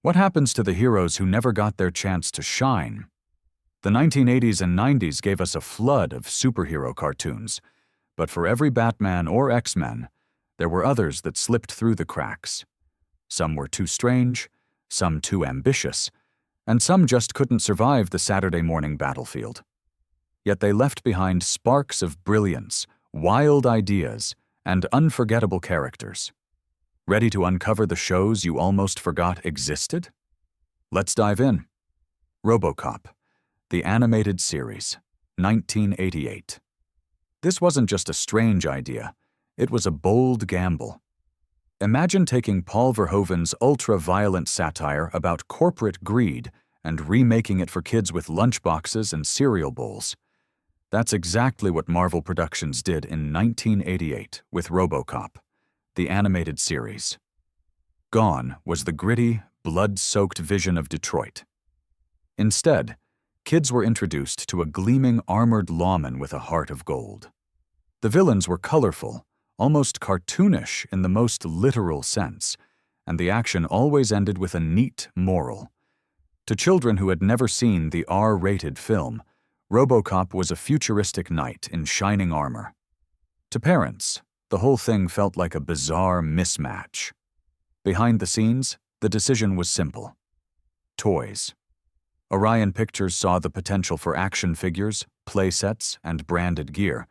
What happens to the heroes who never got their chance to shine? The 1980s and 90s gave us a flood of superhero cartoons, but for every Batman or X-Men, there were others that slipped through the cracks. Some were too strange, some too ambitious, and some just couldn't survive the Saturday morning battlefield. Yet they left behind sparks of brilliance, wild ideas, and unforgettable characters. Ready to uncover the shows you almost forgot existed? Let's dive in. Robocop, the animated series, 1988. This wasn't just a strange idea, it was a bold gamble. Imagine taking Paul Verhoeven's ultra-violent satire about corporate greed and remaking it for kids with lunchboxes and cereal bowls. That's exactly what Marvel Productions did in 1988 with Robocop, the animated series. Gone was the gritty, blood-soaked vision of Detroit. Instead, kids were introduced to a gleaming armored lawman with a heart of gold. The villains were colorful, almost cartoonish in the most literal sense, and the action always ended with a neat moral. To children who had never seen the R-rated film, Robocop was a futuristic knight in shining armor. To parents, the whole thing felt like a bizarre mismatch. Behind the scenes, the decision was simple. Toys. Orion Pictures saw the potential for action figures, playsets, and branded gear,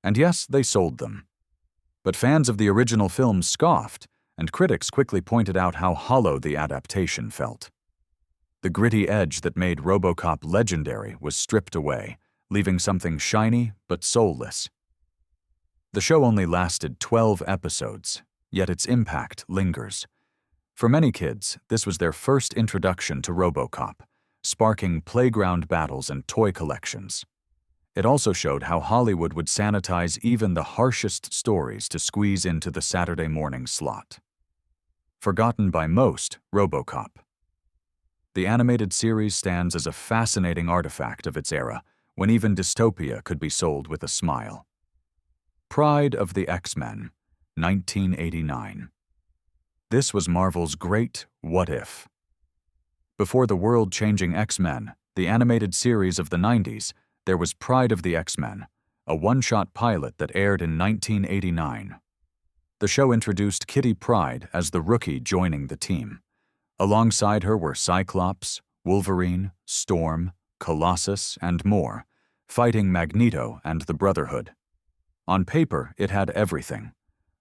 and yes, they sold them. But fans of the original film scoffed, and critics quickly pointed out how hollow the adaptation felt. The gritty edge that made Robocop legendary was stripped away, leaving something shiny but soulless. The show only lasted 12 episodes, yet its impact lingers. For many kids, this was their first introduction to Robocop, sparking playground battles and toy collections. It also showed how Hollywood would sanitize even the harshest stories to squeeze into the Saturday morning slot. Forgotten by most, Robocop. The animated series stands as a fascinating artifact of its era, when even dystopia could be sold with a smile. Pride of the X-Men, 1989. This was Marvel's great what if. Before the world-changing X-Men, the animated series of the 90s, there was Pride of the X-Men, a one-shot pilot that aired in 1989. The show introduced Kitty Pryde as the rookie joining the team. Alongside her were Cyclops, Wolverine, Storm, Colossus, and more, fighting Magneto and the Brotherhood. On paper, it had everything.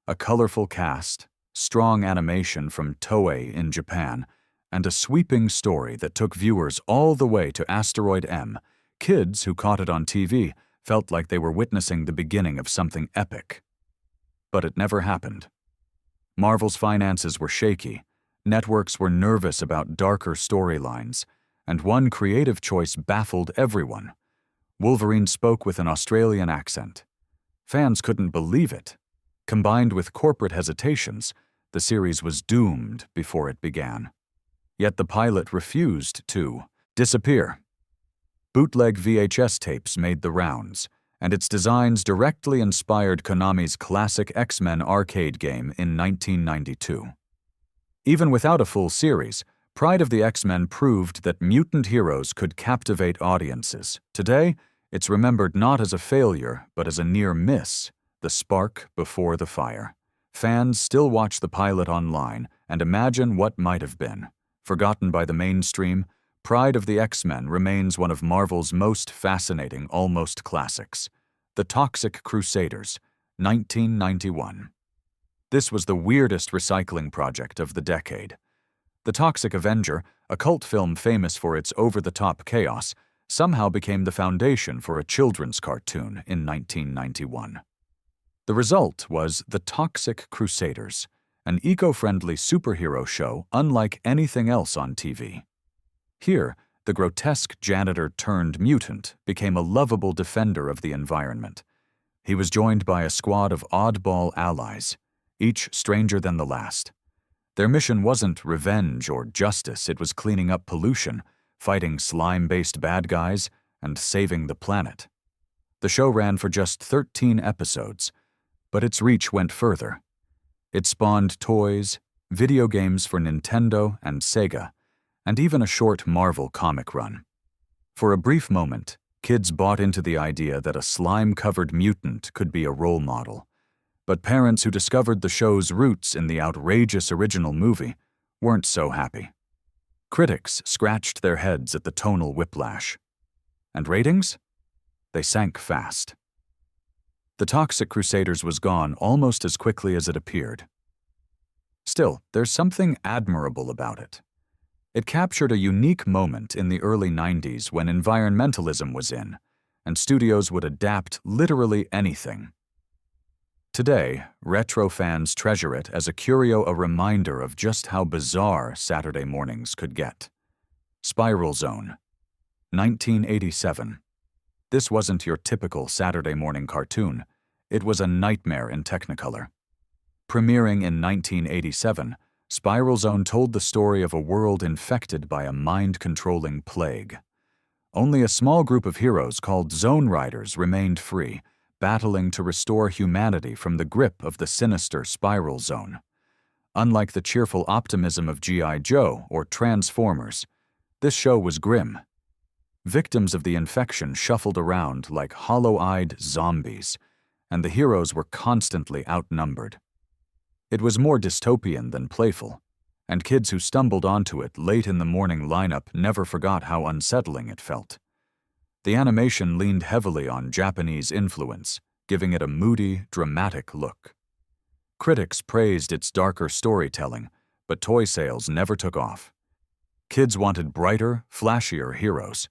A colorful cast, strong animation from Toei in Japan, and a sweeping story that took viewers all the way to Asteroid M. Kids who caught it on TV felt like they were witnessing the beginning of something epic. But it never happened. Marvel's finances were shaky, networks were nervous about darker storylines, and one creative choice baffled everyone. Wolverine spoke with an Australian accent. Fans couldn't believe it. Combined with corporate hesitations, the series was doomed before it began. Yet the pilot refused to disappear. Bootleg VHS tapes made the rounds, and its designs directly inspired Konami's classic X-Men arcade game in 1992. Even without a full series, Pride of the X-Men proved that mutant heroes could captivate audiences. Today, it's remembered not as a failure, but as a near miss, the spark before the fire. Fans still watch the pilot online and imagine what might have been. Forgotten by the mainstream, Pride of the X-Men remains one of Marvel's most fascinating almost classics. The Toxic Crusaders, 1991. This was the weirdest recycling project of the decade. The Toxic Avenger, a cult film famous for its over-the-top chaos, somehow became the foundation for a children's cartoon in 1991. The result was The Toxic Crusaders, an eco-friendly superhero show unlike anything else on TV. Here, the grotesque janitor-turned-mutant became a lovable defender of the environment. He was joined by a squad of oddball allies, each stranger than the last. Their mission wasn't revenge or justice, it was cleaning up pollution, fighting slime-based bad guys, and saving the planet. The show ran for just 13 episodes, but its reach went further. It spawned toys, video games for Nintendo and Sega, and even a short Marvel comic run. For a brief moment, kids bought into the idea that a slime-covered mutant could be a role model. But parents who discovered the show's roots in the outrageous original movie weren't so happy. Critics scratched their heads at the tonal whiplash. And ratings? They sank fast. The Toxic Crusaders was gone almost as quickly as it appeared. Still, there's something admirable about it. It captured a unique moment in the early 90s when environmentalism was in, and studios would adapt literally anything. Today, retro fans treasure it as a reminder of just how bizarre Saturday mornings could get. Spiral Zone, 1987. This wasn't your typical Saturday morning cartoon. It was a nightmare in Technicolor. Premiering in 1987, Spiral Zone told the story of a world infected by a mind-controlling plague. Only a small group of heroes called Zone Riders remained free, battling to restore humanity from the grip of the sinister Spiral Zone. Unlike the cheerful optimism of G.I. Joe or Transformers, this show was grim. Victims of the infection shuffled around like hollow-eyed zombies, and the heroes were constantly outnumbered. It was more dystopian than playful, and kids who stumbled onto it late in the morning lineup never forgot how unsettling it felt. The animation leaned heavily on Japanese influence, giving it a moody, dramatic look. Critics praised its darker storytelling, but toy sales never took off. Kids wanted brighter, flashier heroes.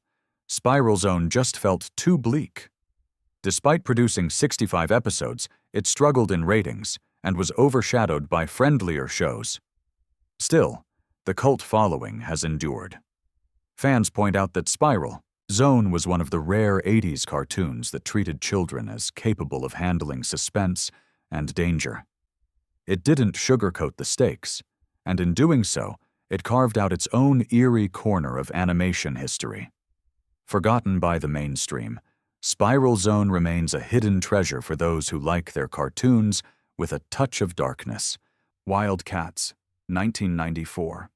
Spiral Zone just felt too bleak. Despite producing 65 episodes, it struggled in ratings and was overshadowed by friendlier shows. Still, the cult following has endured. Fans point out that Spiral Zone was one of the rare 80s cartoons that treated children as capable of handling suspense and danger. It didn't sugarcoat the stakes, and in doing so, it carved out its own eerie corner of animation history. Forgotten by the mainstream, Spiral Zone remains a hidden treasure for those who like their cartoons with a touch of darkness. Wildcats, 1994.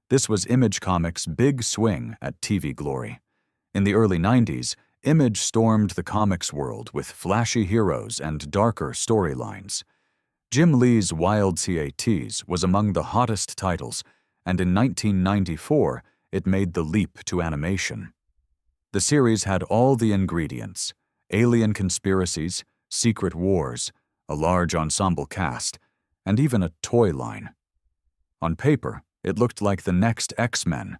This was Image Comics' big swing at TV glory. In the early 90s, Image stormed the comics world with flashy heroes and darker storylines. Jim Lee's Wild C.A.T.s was among the hottest titles, and in 1994, it made the leap to animation. The series had all the ingredients: alien conspiracies, secret wars, a large ensemble cast, and even a toy line. On paper, it looked like the next X-Men,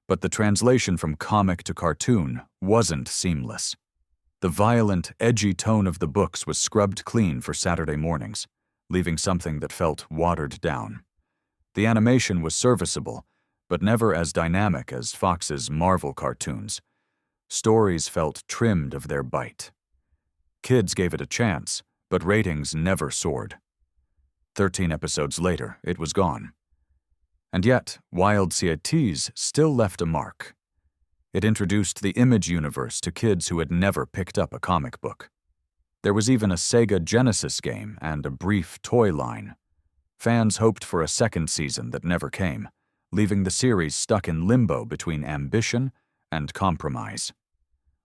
but the translation from comic to cartoon wasn't seamless. The violent, edgy tone of the books was scrubbed clean for Saturday mornings, leaving something that felt watered down. The animation was serviceable, but never as dynamic as Fox's Marvel cartoons. Stories felt trimmed of their bite. Kids gave it a chance, but ratings never soared. 13 episodes later, it was gone. And yet, Wild C.A.T.s still left a mark. It introduced the Image universe to kids who had never picked up a comic book. There was even a Sega Genesis game and a brief toy line. Fans hoped for a second season that never came, leaving the series stuck in limbo between ambition and compromise.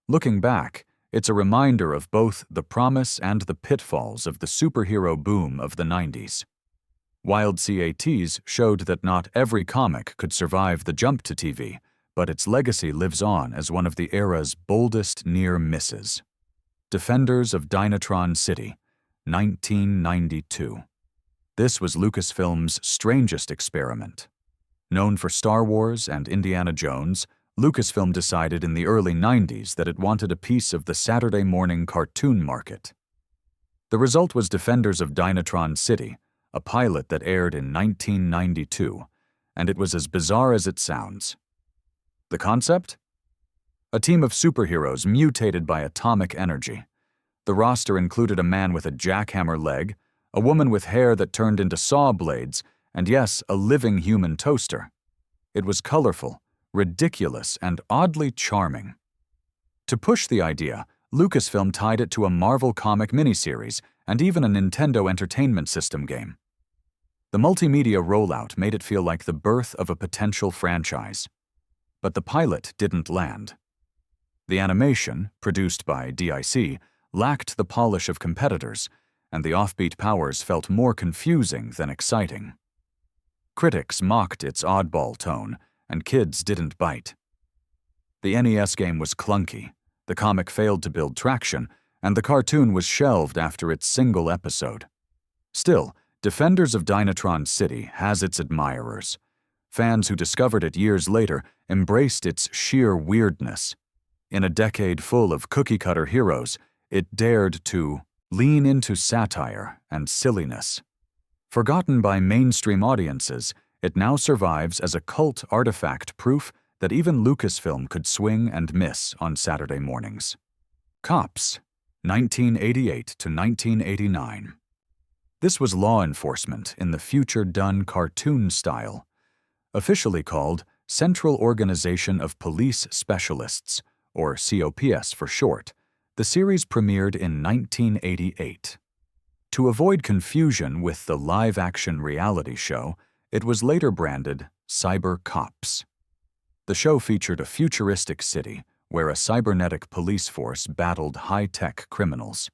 Looking back, it's a reminder of both the promise and the pitfalls of the superhero boom of the 90s. Wild C.A.T.s showed that not every comic could survive the jump to TV, but its legacy lives on as one of the era's boldest near misses. Defenders of Dynatron City, 1992. This was Lucasfilm's strangest experiment. Known for Star Wars and Indiana Jones, Lucasfilm decided in the early 90s that it wanted a piece of the Saturday morning cartoon market. The result was Defenders of Dynatron City, a pilot that aired in 1992, and it was as bizarre as it sounds. The concept? A team of superheroes mutated by atomic energy. The roster included a man with a jackhammer leg, a woman with hair that turned into saw blades, and yes, a living human toaster. It was colorful, ridiculous, and oddly charming. To push the idea, Lucasfilm tied it to a Marvel comic miniseries and even a Nintendo Entertainment System game. The multimedia rollout made it feel like the birth of a potential franchise. but the pilot didn't land. The animation, produced by DIC, lacked the polish of competitors, and the offbeat powers felt more confusing than exciting. Critics mocked its oddball tone, and kids didn't bite. The NES game was clunky, the comic failed to build traction, and the cartoon was shelved after its single episode. Still, Defenders of Dynatron City has its admirers. Fans who discovered it years later embraced its sheer weirdness. In a decade full of cookie-cutter heroes, it dared to lean into satire and silliness. Forgotten by mainstream audiences, it now survives as a cult artifact proof that even Lucasfilm could swing and miss on Saturday mornings. C.O.P.S, 1988 to 1989. This was law enforcement in the future-done cartoon style. Officially called Central Organization of Police Specialists, or C.O.P.S for short, the series premiered in 1988. To avoid confusion with the live-action reality show, it was later branded Cyber C.O.P.S. The show featured a futuristic city where a cybernetic police force battled high-tech criminals.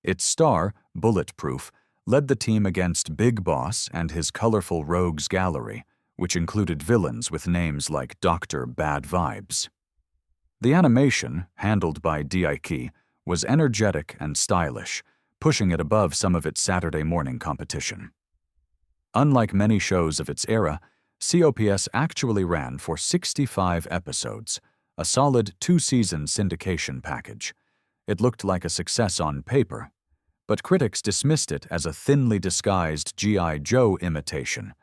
Its star, Bulletproof, led the team against Big Boss and his colorful rogues gallery, which included villains with names like Dr. Bad Vibes. The animation, handled by DIC, was energetic and stylish, pushing it above some of its Saturday morning competition. Unlike many shows of its era, C.O.P.S actually ran for 65 episodes, a solid 2-season syndication package. It looked like a success on paper, but critics dismissed it as a thinly disguised G.I. Joe imitation,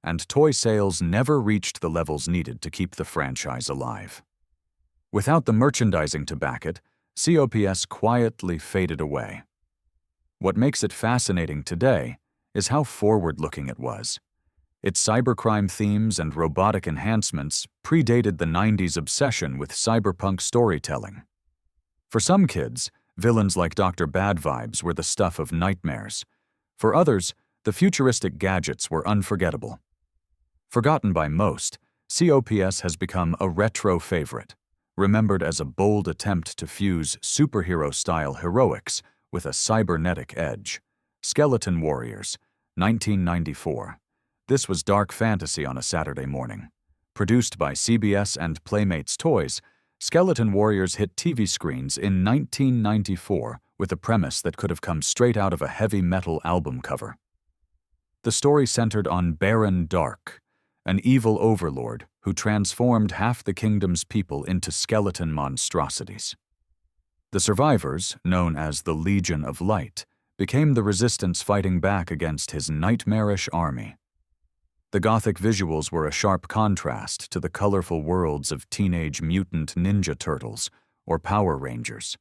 and toy sales never reached the levels needed to keep the franchise alive. Without the merchandising to back it, C.O.P.S quietly faded away. What makes it fascinating today is how forward-looking it was. Its cybercrime themes and robotic enhancements predated the 90s obsession with cyberpunk storytelling. For some kids, villains like Dr. Bad Vibes were the stuff of nightmares. For others, the futuristic gadgets were unforgettable. Forgotten by most, C.O.P.S has become a retro favorite, remembered as a bold attempt to fuse superhero-style heroics with a cybernetic edge. Skeleton Warriors, 1994. This was dark fantasy on a Saturday morning. Produced by CBS and Playmates Toys, Skeleton Warriors hit TV screens in 1994 with a premise that could have come straight out of a heavy metal album cover. The story centered on Baron Dark, an evil overlord who transformed half the kingdom's people into skeleton monstrosities. The survivors, known as the Legion of Light, became the resistance fighting back against his nightmarish army. The gothic visuals were a sharp contrast to the colorful worlds of Teenage Mutant Ninja Turtles or Power Rangers.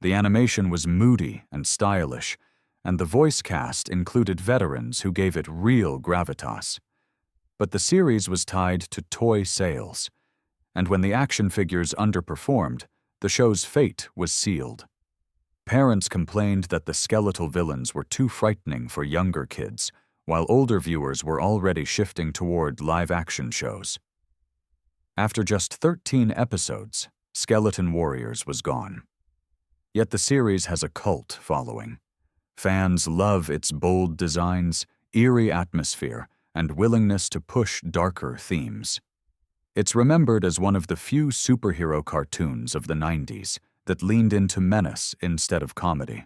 The animation was moody and stylish, and the voice cast included veterans who gave it real gravitas. But the series was tied to toy sales, and when the action figures underperformed, the show's fate was sealed. Parents complained that the skeletal villains were too frightening for younger kids, while older viewers were already shifting toward live-action shows. After just 13 episodes, Skeleton Warriors was gone. Yet the series has a cult following. Fans love its bold designs, eerie atmosphere, and willingness to push darker themes. It's remembered as one of the few superhero cartoons of the 90s that leaned into menace instead of comedy.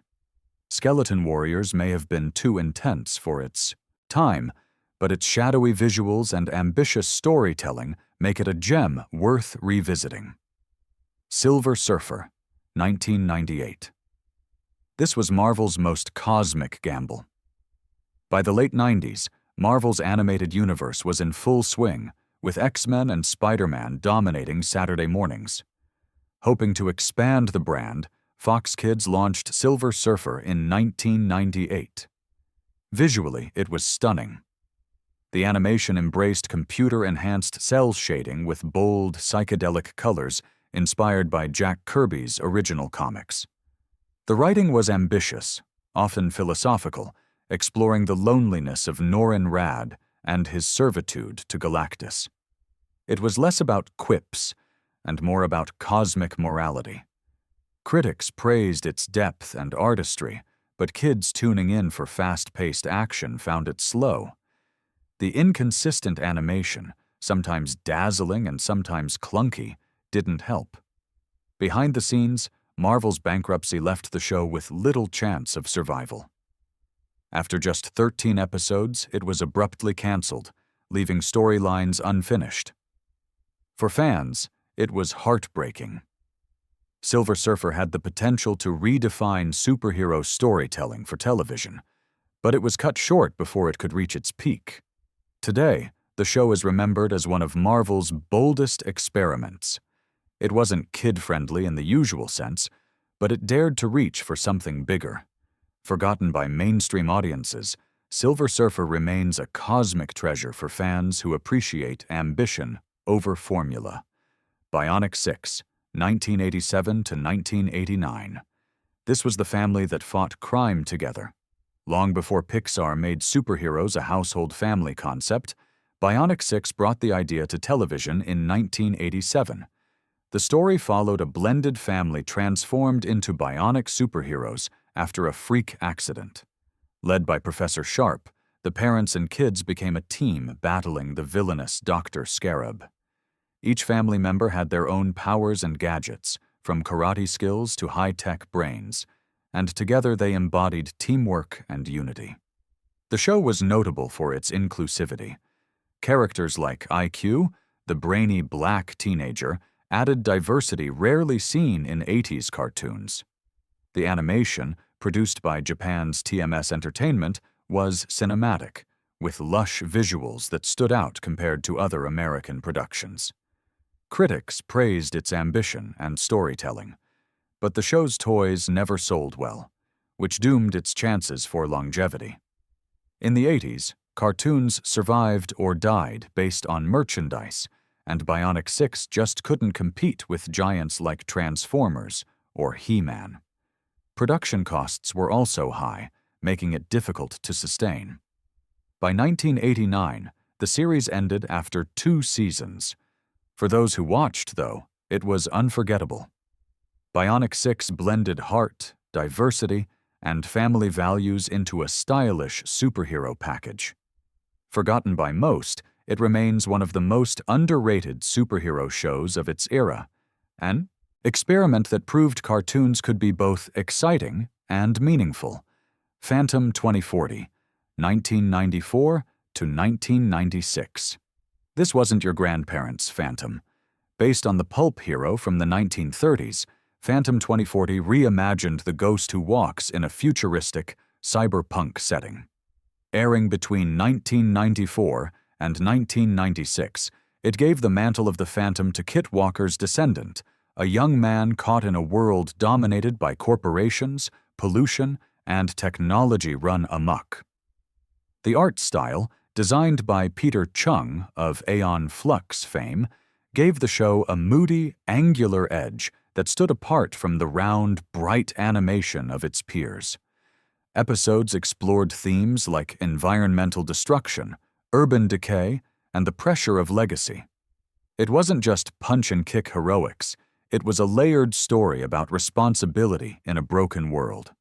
Skeleton Warriors may have been too intense for its time, but its shadowy visuals and ambitious storytelling make it a gem worth revisiting. Silver Surfer, 1998. This was Marvel's most cosmic gamble. By the late 90s, Marvel's animated universe was in full swing, with X-Men and Spider-Man dominating Saturday mornings. Hoping to expand the brand, Fox Kids launched Silver Surfer in 1998. Visually, it was stunning. The animation embraced computer-enhanced cel shading with bold, psychedelic colors inspired by Jack Kirby's original comics. The writing was ambitious, often philosophical, exploring the loneliness of Norrin Radd and his servitude to Galactus. It was less about quips and more about cosmic morality. Critics praised its depth and artistry, but kids tuning in for fast-paced action found it slow. The inconsistent animation, sometimes dazzling and sometimes clunky, didn't help. Behind the scenes, Marvel's bankruptcy left the show with little chance of survival. After just 13 episodes, it was abruptly canceled, leaving storylines unfinished. For fans, it was heartbreaking. Silver Surfer had the potential to redefine superhero storytelling for television, but it was cut short before it could reach its peak. Today, the show is remembered as one of Marvel's boldest experiments. It wasn't kid-friendly in the usual sense, but it dared to reach for something bigger. Forgotten by mainstream audiences, Silver Surfer remains a cosmic treasure for fans who appreciate ambition over formula. Bionic 6, 1987 to 1989. This was the family that fought crime together. Long before Pixar made superheroes a household family concept, Bionic 6 brought the idea to television in 1987. The story followed a blended family transformed into bionic superheroes after a freak accident. Led by Professor Sharp, the parents and kids became a team battling the villainous Dr. Scarab. Each family member had their own powers and gadgets, from karate skills to high-tech brains, and together they embodied teamwork and unity. The show was notable for its inclusivity. Characters like IQ, the brainy black teenager, added diversity rarely seen in 80s cartoons. The animation, produced by Japan's TMS Entertainment, was cinematic, with lush visuals that stood out compared to other American productions. Critics praised its ambition and storytelling, but the show's toys never sold well, which doomed its chances for longevity. In the 80s, cartoons survived or died based on merchandise, and Bionic 6 just couldn't compete with giants like Transformers or He-Man. Production costs were also high, making it difficult to sustain. By 1989, the series ended after 2 seasons. For those who watched, though, it was unforgettable. Bionic 6 blended heart, diversity, and family values into a stylish superhero package. Forgotten by most, it remains one of the most underrated superhero shows of its era, an experiment that proved cartoons could be both exciting and meaningful. Phantom 2040, 1994 to 1996. This wasn't your grandparents' Phantom. Based on the pulp hero from the 1930s, Phantom 2040 reimagined the ghost who walks in a futuristic, cyberpunk setting. Airing between 1994 and 1996, it gave the mantle of the Phantom to Kit Walker's descendant, a young man caught in a world dominated by corporations, pollution, and technology run amok. The art style, designed by Peter Chung of Aeon Flux fame, gave the show a moody, angular edge that stood apart from the round, bright animation of its peers. Episodes explored themes like environmental destruction, urban decay, and the pressure of legacy. It wasn't just punch-and-kick heroics, it was a layered story about responsibility in a broken world.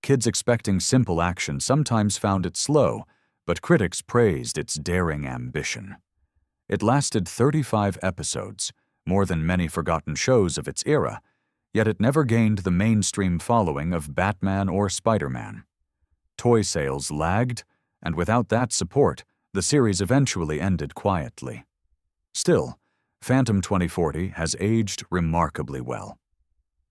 Kids expecting simple action sometimes found it slow, but critics praised its daring ambition. It lasted 35 episodes, more than many forgotten shows of its era, yet it never gained the mainstream following of Batman or Spider-Man. Toy sales lagged, and without that support, the series eventually ended quietly. Still, Phantom 2040 has aged remarkably well.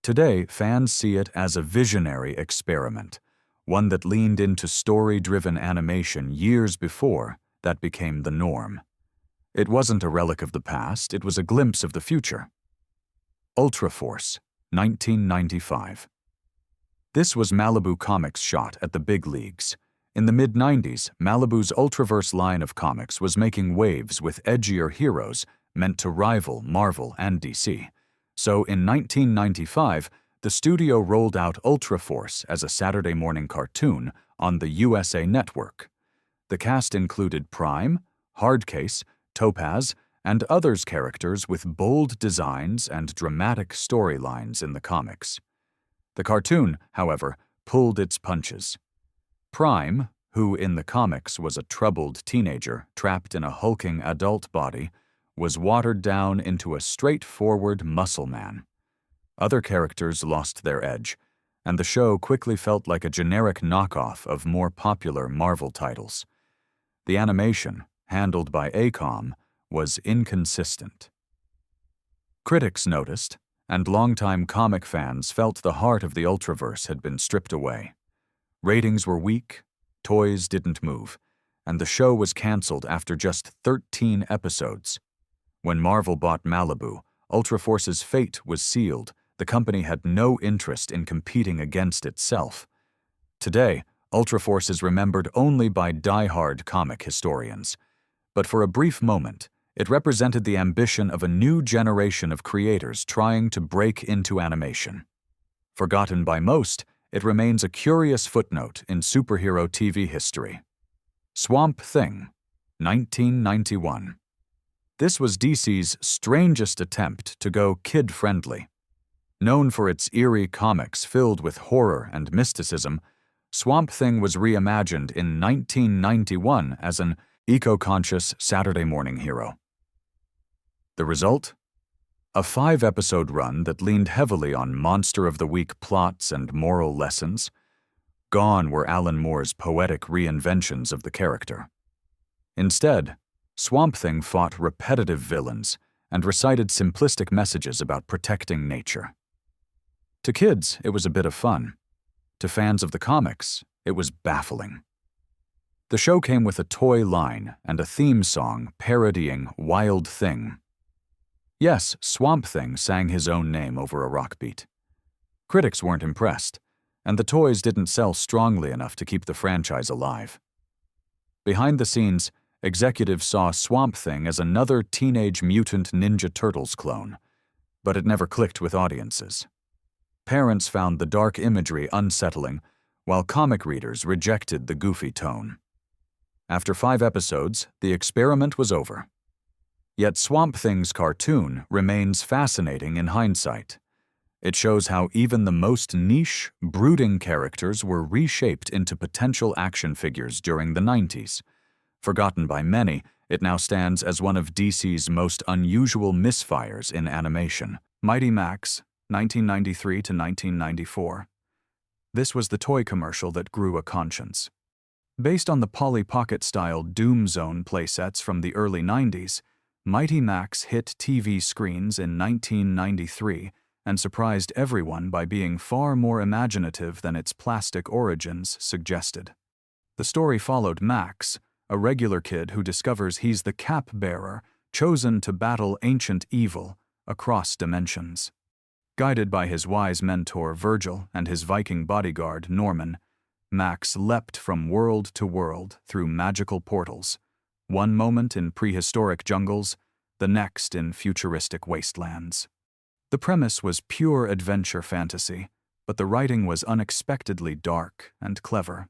Today, fans see it as a visionary experiment, one that leaned into story-driven animation years before that became the norm. It wasn't a relic of the past, it was a glimpse of the future. Ultraforce, 1995. This was Malibu Comics' shot at the big leagues. In the mid-90s, Malibu's Ultraverse line of comics was making waves with edgier heroes meant to rival Marvel and DC. So in 1995, the studio rolled out Ultraforce as a Saturday morning cartoon on the USA Network. The cast included Prime, Hardcase, Topaz, and others characters with bold designs and dramatic storylines in the comics. The cartoon, however, pulled its punches. Prime, who in the comics was a troubled teenager trapped in a hulking adult body, was watered down into a straightforward muscle man. Other characters lost their edge, and the show quickly felt like a generic knockoff of more popular Marvel titles. The animation, handled by A.C.O.M., was inconsistent. Critics noticed, and longtime comic fans felt the heart of the Ultraverse had been stripped away. Ratings were weak, toys didn't move, and the show was canceled after just 13 episodes. When Marvel bought Malibu, Ultraforce's fate was sealed. The company had no interest in competing against itself. Today, Ultraforce is remembered only by die-hard comic historians. But for a brief moment, it represented the ambition of a new generation of creators trying to break into animation. Forgotten by most, it remains a curious footnote in superhero TV history. Swamp Thing, 1991. This was DC's strangest attempt to go kid-friendly. Known for its eerie comics filled with horror and mysticism, Swamp Thing was reimagined in 1991 as an eco-conscious Saturday morning hero. The result? A 5-episode run that leaned heavily on monster-of-the-week plots and moral lessons. Gone were Alan Moore's poetic reinventions of the character. Instead, Swamp Thing fought repetitive villains and recited simplistic messages about protecting nature. To kids, it was a bit of fun. To fans of the comics, it was baffling. The show came with a toy line and a theme song parodying Wild Thing. Yes, Swamp Thing sang his own name over a rock beat. Critics weren't impressed, and the toys didn't sell strongly enough to keep the franchise alive. Behind the scenes, executives saw Swamp Thing as another Teenage Mutant Ninja Turtles clone, but it never clicked with audiences. Parents found the dark imagery unsettling, while comic readers rejected the goofy tone. After 5 episodes, the experiment was over. Yet Swamp Thing's cartoon remains fascinating in hindsight. It shows how even the most niche, brooding characters were reshaped into potential action figures during the 90s. Forgotten by many, it now stands as one of DC's most unusual misfires in animation. Mighty Max, 1993 to 1994. This was the toy commercial that grew a conscience. Based on the Polly Pocket-style Doom Zone playsets from the early 90s, Mighty Max hit TV screens in 1993 and surprised everyone by being far more imaginative than its plastic origins suggested. The story followed Max, a regular kid who discovers he's the cap-bearer chosen to battle ancient evil across dimensions. Guided by his wise mentor Virgil and his Viking bodyguard Norman, Max leapt from world to world through magical portals, one moment in prehistoric jungles, the next in futuristic wastelands. The premise was pure adventure fantasy, but the writing was unexpectedly dark and clever.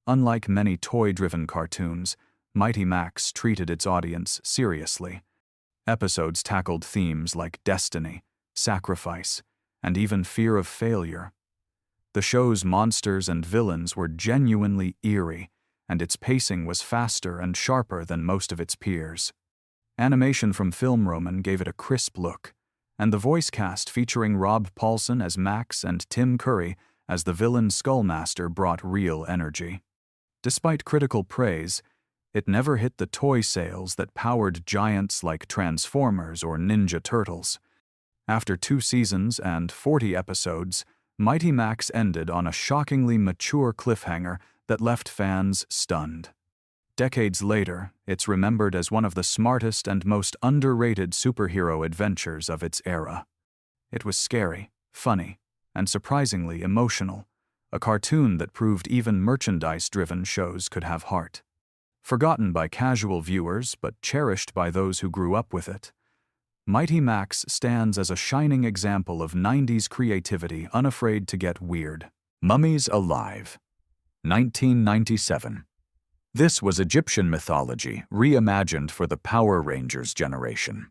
Unlike many toy-driven cartoons, Mighty Max treated its audience seriously. Episodes tackled themes like destiny, sacrifice, and even fear of failure. The show's monsters and villains were genuinely eerie, and its pacing was faster and sharper than most of its peers. Animation from Film Roman gave it a crisp look, and the voice cast featuring Rob Paulsen as Max and Tim Curry as the villain Skullmaster brought real energy. Despite critical praise, it never hit the toy sales that powered giants like Transformers or Ninja Turtles. After 2 seasons and 40 episodes, Mighty Max ended on a shockingly mature cliffhanger that left fans stunned. Decades later, it's remembered as one of the smartest and most underrated superhero adventures of its era. It was scary, funny, and surprisingly emotional, a cartoon that proved even merchandise-driven shows could have heart. Forgotten by casual viewers but cherished by those who grew up with it, Mighty Max stands as a shining example of 90s creativity unafraid to get weird. Mummies Alive, 1997. This was Egyptian mythology reimagined for the Power Rangers generation.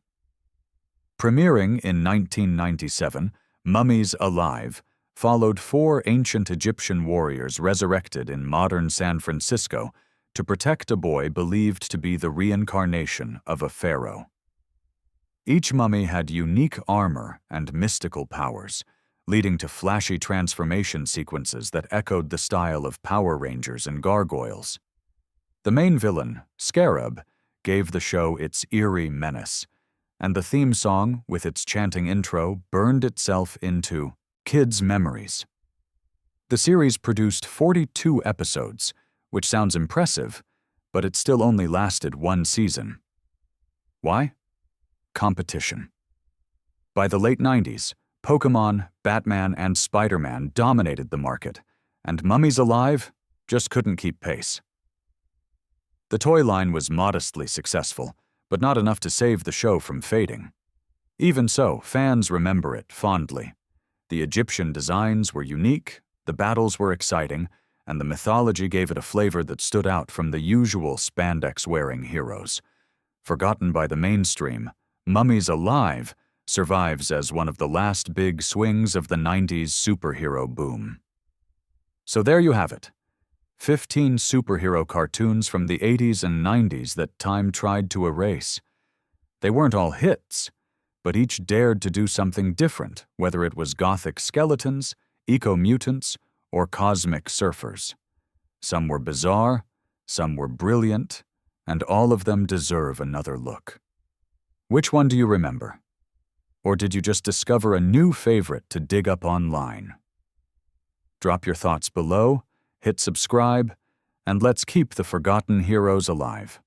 Premiering in 1997, Mummies Alive followed 4 ancient Egyptian warriors resurrected in modern San Francisco to protect a boy believed to be the reincarnation of a pharaoh. Each mummy had unique armor and mystical powers, leading to flashy transformation sequences that echoed the style of Power Rangers and gargoyles. The main villain, Scarab, gave the show its eerie menace, and the theme song, with its chanting intro, burned itself into kids' memories. The series produced 42 episodes, which sounds impressive, but it still only lasted 1 season. Why? Competition. By the late 90s, Pokémon, Batman, and Spider-Man dominated the market, and Mummies Alive just couldn't keep pace. The toy line was modestly successful, but not enough to save the show from fading. Even so, fans remember it fondly. The Egyptian designs were unique, the battles were exciting, and the mythology gave it a flavor that stood out from the usual spandex-wearing heroes. Forgotten by the mainstream, Mummies Alive survives as one of the last big swings of the 90s superhero boom. So there you have it. 15 superhero cartoons from the 80s and 90s that time tried to erase. They weren't all hits, but each dared to do something different, whether it was gothic skeletons, eco-mutants, or cosmic surfers. Some were bizarre, some were brilliant, and all of them deserve another look. Which one do you remember? Or did you just discover a new favorite to dig up online? Drop your thoughts below, hit subscribe, and let's keep the forgotten heroes alive.